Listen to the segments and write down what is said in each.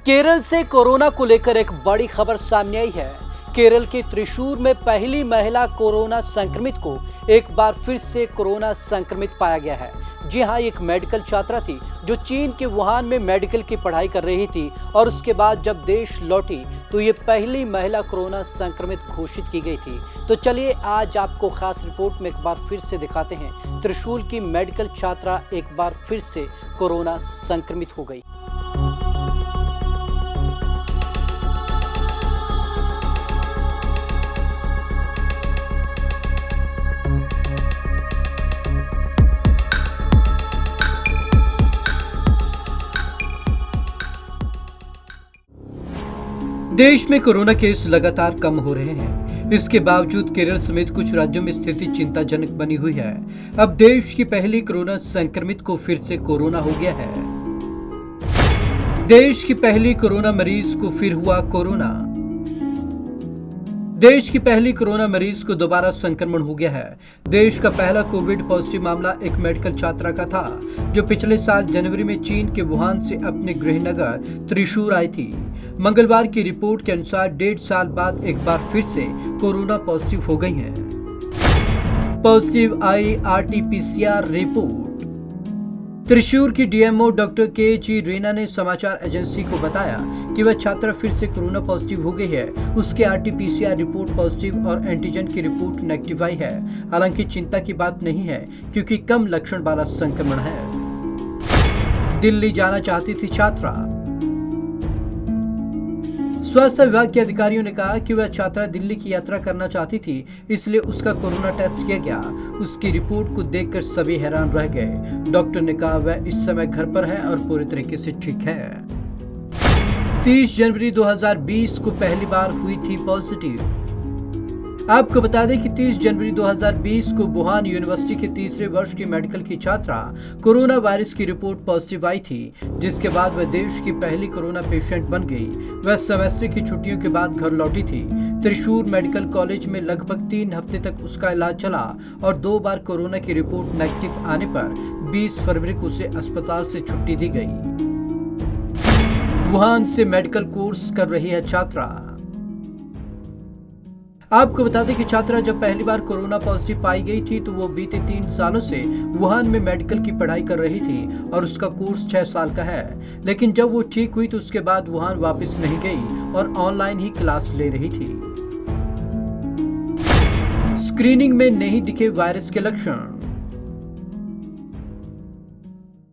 केरल से कोरोना को लेकर एक बड़ी खबर सामने आई है। केरल के त्रिशूर में पहली महिला कोरोना संक्रमित को एक बार फिर से कोरोना संक्रमित पाया गया है। जी हां, एक मेडिकल छात्रा थी जो चीन के वुहान में मेडिकल की पढ़ाई कर रही थी और उसके बाद जब देश लौटी तो ये पहली महिला कोरोना संक्रमित घोषित की गई थी। तो चलिए आज आपको खास रिपोर्ट में एक बार फिर से दिखाते हैं। त्रिशूर की मेडिकल छात्रा एक बार फिर से कोरोना संक्रमित हो गई। देश में कोरोना केस लगातार कम हो रहे हैं। इसके बावजूद केरल समेत कुछ राज्यों में स्थिति चिंताजनक बनी हुई है। अब देश की पहली कोरोना संक्रमित को फिर से कोरोना हो गया है। देश की पहली कोरोना मरीज को फिर हुआ कोरोना। देश की पहली कोरोना मरीज को दोबारा संक्रमण हो गया है। देश का पहला कोविड पॉजिटिव मामला एक मेडिकल छात्रा का था जो पिछले साल जनवरी में चीन के वुहान से अपने गृहनगर त्रिशूर आई थी। मंगलवार की रिपोर्ट के अनुसार 1.5 साल बाद एक बार फिर से कोरोना पॉजिटिव हो गई है। पॉजिटिव आई RT-PCR रिपोर्ट। त्रिशूर की डीएमओ डॉक्टर के रीना ने समाचार एजेंसी को बताया कि वह छात्रा फिर से कोरोना पॉजिटिव हो गई है। उसके RT-PCR रिपोर्ट पॉजिटिव और एंटीजन की रिपोर्ट नेगेटिव आई है। हालांकि चिंता की बात नहीं है क्योंकि कम लक्षण वाला संक्रमण है। दिल्ली जाना चाहती थी छात्रा। स्वास्थ्य विभाग के अधिकारियों ने कहा कि वह छात्रा दिल्ली की यात्रा करना चाहती थी, इसलिए उसका कोरोना टेस्ट किया गया। उसकी रिपोर्ट को देखकर सभी हैरान रह गए। डॉक्टर ने कहा वह इस समय घर पर है और पूरी तरीके से ठीक है। 30 जनवरी 2020 को पहली बार हुई थी पॉजिटिव। आपको बता दें कि 30 जनवरी 2020 को वुहान यूनिवर्सिटी के तीसरे वर्ष की मेडिकल की छात्रा कोरोना वायरस की रिपोर्ट पॉजिटिव आई थी, जिसके बाद वह देश की पहली कोरोना पेशेंट बन गई। वह सेमेस्टर की छुट्टियों के बाद घर लौटी थी। त्रिशूर मेडिकल कॉलेज में लगभग 3 हफ्ते तक उसका इलाज चला और 2 बार कोरोना की रिपोर्ट नेगेटिव आने पर 20 फरवरी को उसे अस्पताल से छुट्टी दी गई। वुहान से मेडिकल कोर्स कर रही है छात्रा। आपको बता दें कि छात्रा जब पहली बार कोरोना पॉजिटिव पाई गई थी तो वो बीते 3 सालों से वुहान में मेडिकल की पढ़ाई कर रही थी और उसका कोर्स 6 साल का है। लेकिन जब वो ठीक हुई तो उसके बाद वुहान वापस नहीं गई और ऑनलाइन ही क्लास ले रही थी। स्क्रीनिंग में नहीं दिखे वायरस के लक्षण।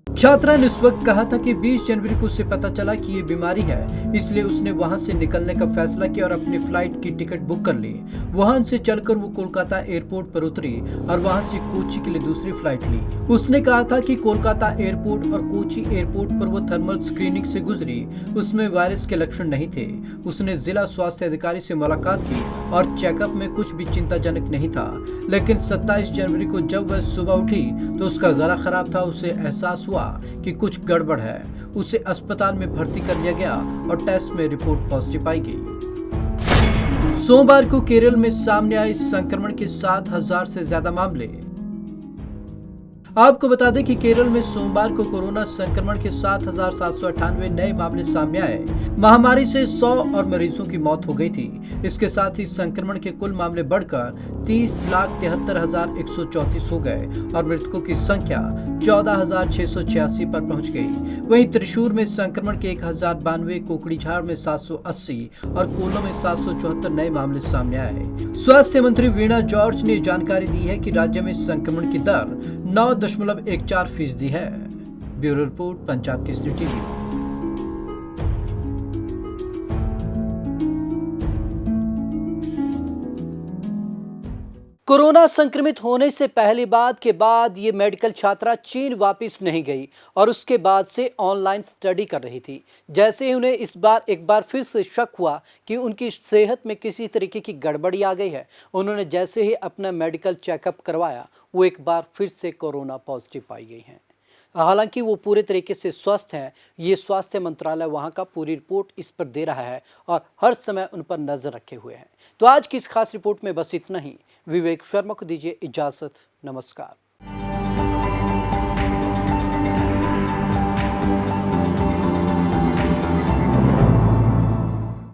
छात्रा ने उस वक्त कहा था कि 20 जनवरी को उसे पता चला कि ये बीमारी है, इसलिए उसने वहां से निकलने का फैसला किया और अपनी फ्लाइट की टिकट बुक कर ली। वहां से चलकर वो कोलकाता एयरपोर्ट पर उतरी और वहां से कोची के लिए दूसरी फ्लाइट ली। उसने कहा था कि कोलकाता एयरपोर्ट और कोची एयरपोर्ट पर वो थर्मल स्क्रीनिंग से गुजरी। उसमें वायरस के लक्षण नहीं थे। उसने जिला स्वास्थ्य अधिकारी से मुलाकात की और चेकअप में कुछ भी चिंताजनक नहीं था। लेकिन 27 जनवरी को जब वह सुबह उठी तो उसका गला खराब था। उसे एहसास हुआ कि कुछ गड़बड़ है। उसे अस्पताल में भर्ती कर लिया गया और टेस्ट में रिपोर्ट पॉजिटिव पाई गई। सोमवार को केरल में सामने आए संक्रमण के 7,000 से ज्यादा मामले। आपको बता दें कि केरल में सोमवार को कोरोना संक्रमण के 7,798 नए मामले सामने आए। महामारी से 100 और मरीजों की मौत हो गई थी। इसके साथ ही संक्रमण के कुल मामले बढ़कर 30,73,134 हो गए और मृतकों की संख्या 14,686 पर पहुंच गई। वहीं त्रिशूर में संक्रमण के 1,092, कोकड़ीझाड़ में 780 और कोल्लो में 774 नए मामले सामने आए। स्वास्थ्य मंत्री वीणा जॉर्ज ने जानकारी दी है कि राज्य में संक्रमण की दर 9.14% है। Bureau report, Punjab Kesari TV. Corona संक्रमित होने से पहली बात के बाद ये मेडिकल छात्रा चीन वापस नहीं गई और उसके बाद से ऑनलाइन स्टडी कर रही थी। जैसे ही उन्हें एक बार फिर से शक हुआ कि उनकी सेहत में किसी तरीके की गड़बड़ी आ गई है, उन्होंने जैसे ही अपना मेडिकल चेकअप करवाया वो एक बार फिर से कोरोना पॉजिटिव पाई गई हैं। हालांकि वो पूरे तरीके से स्वस्थ हैं। ये स्वास्थ्य मंत्रालय वहां का पूरी रिपोर्ट इस पर दे रहा है और हर समय उन पर नजर रखे हुए हैं। तो आज की इस खास रिपोर्ट में बस इतना ही। विवेक शर्मा को दीजिए इजाजत। नमस्कार।